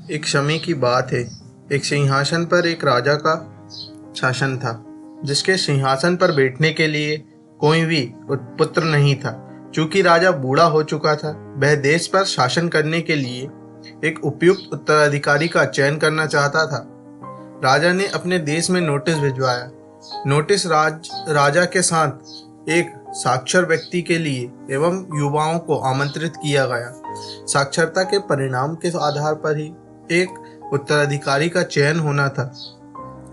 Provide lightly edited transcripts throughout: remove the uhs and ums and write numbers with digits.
एक समय की बात है। एक सिंहासन पर एक राजा का शासन था, जिसके सिंहासन पर बैठने के लिए कोई भी पुत्र नहीं था। चूंकि राजा बूढ़ा हो चुका था, वह देश पर शासन करने के लिए एक उपयुक्त उत्तराधिकारी का चयन करना चाहता था। राजा ने अपने देश में नोटिस भिजवाया। नोटिस राजा के साथ एक साक्षर व्यक्ति के लिए एवं युवाओं को आमंत्रित किया गया। साक्षरता के परिणाम के आधार पर ही एक उत्तराधिकारी का चयन होना था।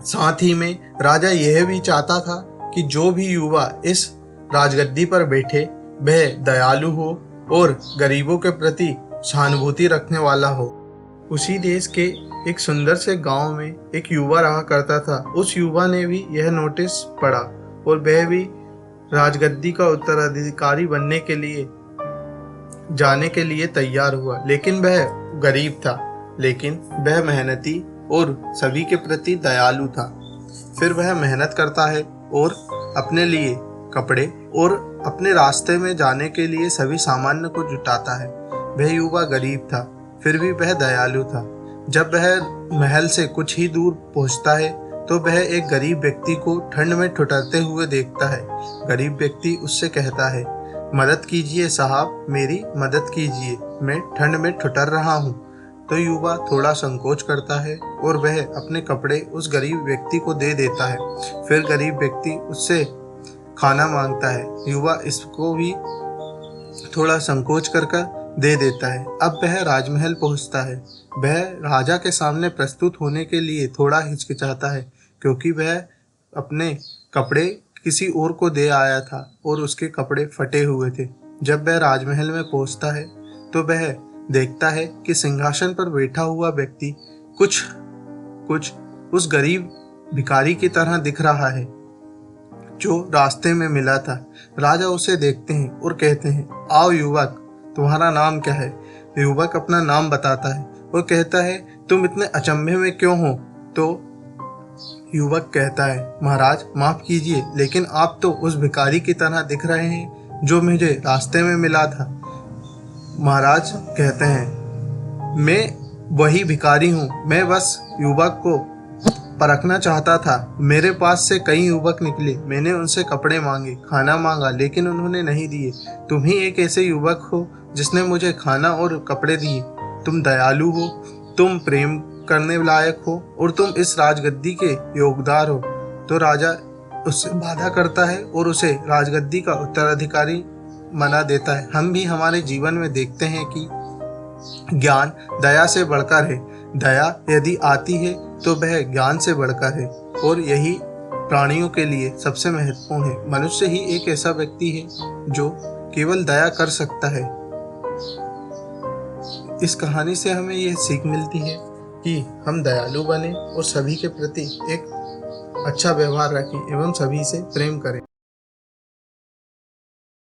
साथ ही में राजा यह भी चाहता था कि जो भी युवा इस राजगद्दी पर बैठे वह दयालु हो और गरीबों के प्रति सहानुभूति रखने वाला हो। उसी देश के एक सुंदर से गांव में एक युवा रहा करता था। उस युवा ने भी यह नोटिस पढ़ा और वह भी राजगद्दी का उत्तराधिकारी बनने के लिए जाने के लिए तैयार हुआ। लेकिन वह गरीब था, लेकिन वह मेहनती और सभी के प्रति दयालु था। फिर वह मेहनत करता है और अपने लिए कपड़े और अपने रास्ते में जाने के लिए सभी सामान को जुटाता है। वह युवा गरीब था, फिर भी वह दयालु था। जब वह महल से कुछ ही दूर पहुंचता है तो वह एक गरीब व्यक्ति को ठंड में ठिठुरते हुए देखता है। गरीब व्यक्ति उससे कहता है, मदद कीजिए साहब, मेरी मदद कीजिए, मैं ठंड में ठिठुर रहा हूँ। तो युवा थोड़ा संकोच करता है और वह अपने कपड़े उस गरीब व्यक्ति को दे देता है। फिर गरीब व्यक्ति उससे खाना मांगता है। युवा इसको भी थोड़ा संकोच कर दे देता है। अब वह राजमहल पहुंचता है। वह राजा के सामने प्रस्तुत होने के लिए थोड़ा हिचकिचाता है, क्योंकि वह अपने कपड़े किसी और को दे आया था और उसके कपड़े फटे हुए थे। जब वह राजमहल में पहुंचता है तो वह देखता है कि सिंहासन पर बैठा हुआ व्यक्ति कुछ उस गरीब भिखारी की तरह दिख रहा है जो रास्ते में मिला था। राजा उसे देखते हैं और कहते हैं, आओ युवक, तुम्हारा नाम क्या है? युवक अपना नाम बताता है और कहता है, तुम इतने अचंभे में क्यों हो? तो युवक कहता है, महाराज माफ कीजिए, लेकिन आप तो उस भिखारी की तरह दिख रहे हैं जो मुझे रास्ते में मिला था। महाराज कहते हैं, मैं वही भिखारी हूँ, मैं बस युवक को परखना चाहता था। मेरे पास से कई युवक निकले, मैंने उनसे कपड़े मांगे, खाना मांगा, लेकिन उन्होंने नहीं दिए। तुम ही एक ऐसे युवक हो जिसने मुझे खाना और कपड़े दिए। तुम दयालु हो, तुम प्रेम करने लायक हो और तुम इस राजगद्दी के योगदार हो। तो राजा उससे वादा करता है और उसे राजगद्दी का उत्तराधिकारी बना देता है। हम भी हमारे जीवन में देखते हैं कि ज्ञान दया से बढ़कर है। दया यदि आती है तो वह ज्ञान से बढ़कर है, और यही प्राणियों के लिए सबसे महत्वपूर्ण है। मनुष्य ही एक ऐसा व्यक्ति है जो केवल दया कर सकता है। इस कहानी से हमें यह सीख मिलती है कि हम दयालु बने और सभी के प्रति एक अच्छा व्यवहार रखें एवं सभी से प्रेम करें।